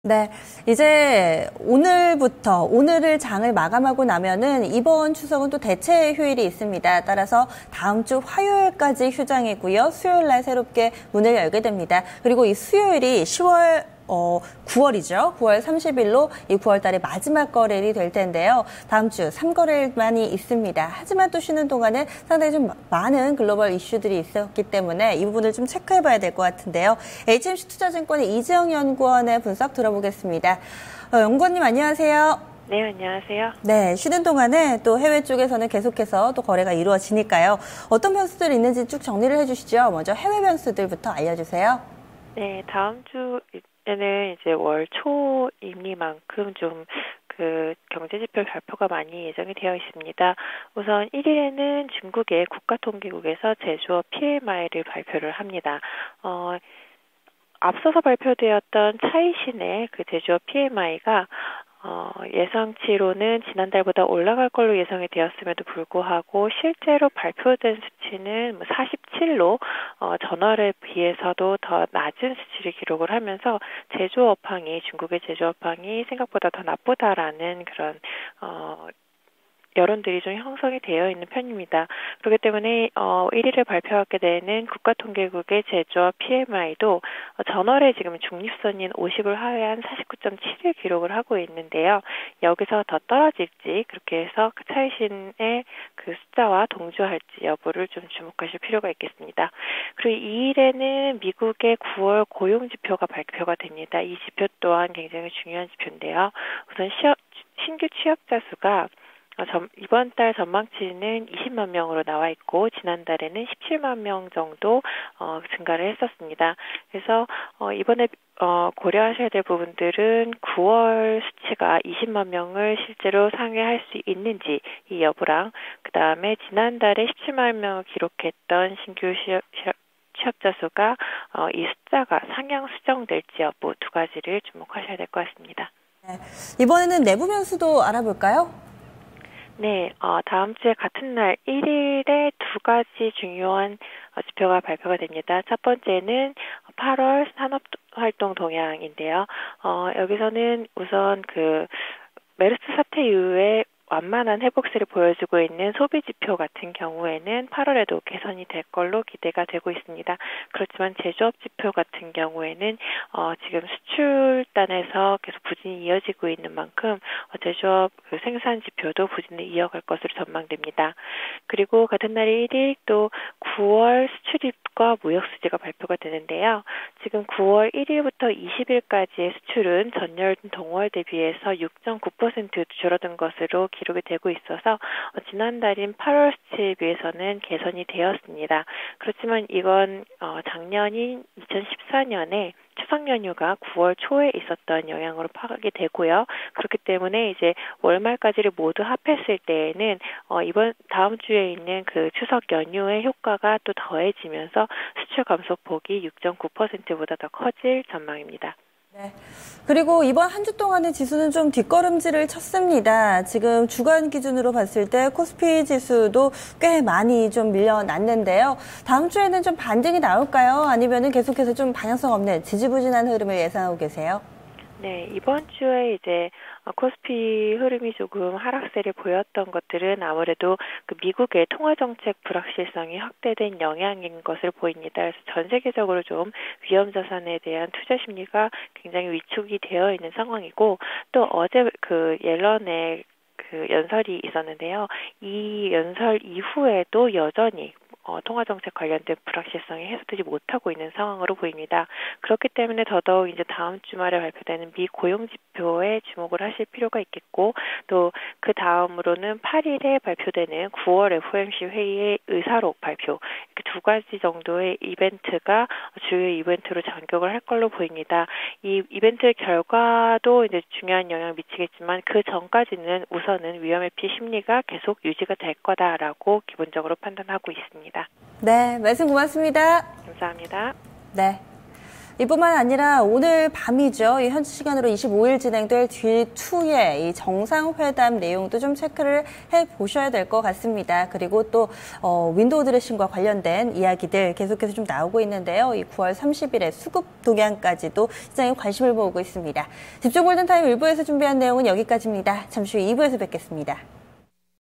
네, 이제 오늘을 장을 마감하고 나면은 이번 추석은 또 대체 휴일이 있습니다. 따라서 다음 주 화요일까지 휴장이고요. 수요일 날 새롭게 문을 열게 됩니다. 그리고 이 수요일이 9월이죠. 9월 30일로 이 9월 달의 마지막 거래일이 될 텐데요. 다음 주 3거래일만이 있습니다. 하지만 또 쉬는 동안에 상당히 좀 많은 글로벌 이슈들이 있었기 때문에 이 부분을 좀 체크해봐야 될 것 같은데요. HMC 투자증권의 이지영 연구원의 분석 들어보겠습니다. 연구원님 안녕하세요. 네, 안녕하세요. 네, 쉬는 동안에 또 해외 쪽에서는 계속해서 또 거래가 이루어지니까요. 어떤 변수들이 있는지 쭉 정리를 해주시죠. 먼저 해외 변수들부터 알려주세요. 네, 다음 주에는 이제 월 초임리만큼 좀 경제지표 발표가 많이 예정이 되어 있습니다. 우선 1일에는 중국의 국가통계국에서 제조업 PMI를 발표를 합니다. 앞서서 발표되었던 차이신의 그 제조업 PMI가 예상치로는 지난달보다 올라갈 걸로 예상이 되었음에도 불구하고 실제로 발표된 수치는 47로 전월에 비해서도 더 낮은 수치를 기록을 하면서 중국의 제조업황이 생각보다 더 나쁘다라는 그런 여론들이 좀 형성이 되어 있는 편입니다. 그렇기 때문에 1일에 발표하게 되는 국가통계국의 제조업 PMI도 전월에 지금 중립선인 50을 하회한 49.7을 기록을 하고 있는데요. 여기서 더 떨어질지 그렇게 해서 그 차이신의 그 숫자와 동조할지 여부를 좀 주목하실 필요가 있겠습니다. 그리고 2일에는 미국의 9월 고용지표가 발표가 됩니다. 이 지표 또한 굉장히 중요한 지표인데요. 우선 신규 취업자 수가 이번 달 전망치는 20만 명으로 나와 있고 지난달에는 17만 명 정도 증가를 했었습니다. 그래서 이번에 고려하셔야 될 부분들은 9월 수치가 20만 명을 실제로 상회할 수 있는지 이 여부랑 그다음에 지난달에 17만 명을 기록했던 신규 취업자 수가 이 숫자가 상향 수정될지 여부 두 가지를 주목하셔야 될 것 같습니다. 네, 이번에는 내부 변수도 알아볼까요? 네, 다음 주에 같은 날 1일에 두 가지 중요한 지표가 발표가 됩니다. 첫 번째는 8월 산업활동 동향인데요. 여기서는 우선 메르스 사태 이후에 완만한 회복세를 보여주고 있는 소비 지표 같은 경우에는 8월에도 개선이 될 걸로 기대가 되고 있습니다. 그렇지만 제조업 지표 같은 경우에는 지금 수출단에서 계속 부진이 이어지고 있는 만큼 제조업 생산 지표도 부진을 이어갈 것으로 전망됩니다. 그리고 같은 날 1일 또 9월 수출입과 무역 수지가 발표가 되는데요. 지금 9월 1일부터 20일까지의 수출은 전년 동월 대비해서 6.9% 줄어든 것으로 기록이 되고 있어서 지난달인 8월 수치에 비해서는 개선이 되었습니다. 그렇지만 이건 작년인 2014년에 추석 연휴가 9월 초에 있었던 영향으로 파악이 되고요. 그렇기 때문에 이제 월말까지를 모두 합했을 때에는 다음 주에 있는 그 추석 연휴의 효과가 또 더해지면서 수출 감소폭이 6.9%보다 더 커질 전망입니다. 네. 그리고 이번 한 주 동안의 지수는 좀 뒷걸음질을 쳤습니다. 지금 주간 기준으로 봤을 때 코스피 지수도 꽤 많이 좀 밀려났는데요. 다음 주에는 좀 반등이 나올까요? 아니면은 계속해서 좀 방향성 없는 지지부진한 흐름을 예상하고 계세요? 네, 이번 주에 이제 코스피 흐름이 조금 하락세를 보였던 것들은 아무래도 그 미국의 통화정책 불확실성이 확대된 영향인 것을 보입니다. 그래서 전 세계적으로 좀 위험 자산에 대한 투자 심리가 굉장히 위축이 되어 있는 상황이고 또 어제 옐런의 연설이 있었는데요. 이 연설 이후에도 여전히 통화정책 관련된 불확실성이 해소되지 못하고 있는 상황으로 보입니다. 그렇기 때문에 더더욱 이제 다음 주말에 발표되는 미 고용지표에 주목을 하실 필요가 있겠고 또 그 다음으로는 8일에 발표되는 9월 FOMC 회의의 의사록 발표 이렇게 두 가지 정도의 이벤트가 주요 이벤트로 전격을 할 걸로 보입니다. 이 이벤트 결과도 이제 중요한 영향을 미치겠지만 그 전까지는 우선은 위험 회피 심리가 계속 유지가 될 거다라고 기본적으로 판단하고 있습니다. 네, 말씀 고맙습니다. 감사합니다. 네. 이뿐만 아니라 오늘 밤이죠. 이 현지 시간으로 25일 진행될 D2의 이 정상회담 내용도 좀 체크를 해보셔야 될 것 같습니다. 그리고 또 윈도우 드레싱과 관련된 이야기들 계속해서 좀 나오고 있는데요. 이 9월 30일에 수급 동향까지도 시장에 관심을 모으고 있습니다. 집중 골든타임 1부에서 준비한 내용은 여기까지입니다. 잠시 후 2부에서 뵙겠습니다.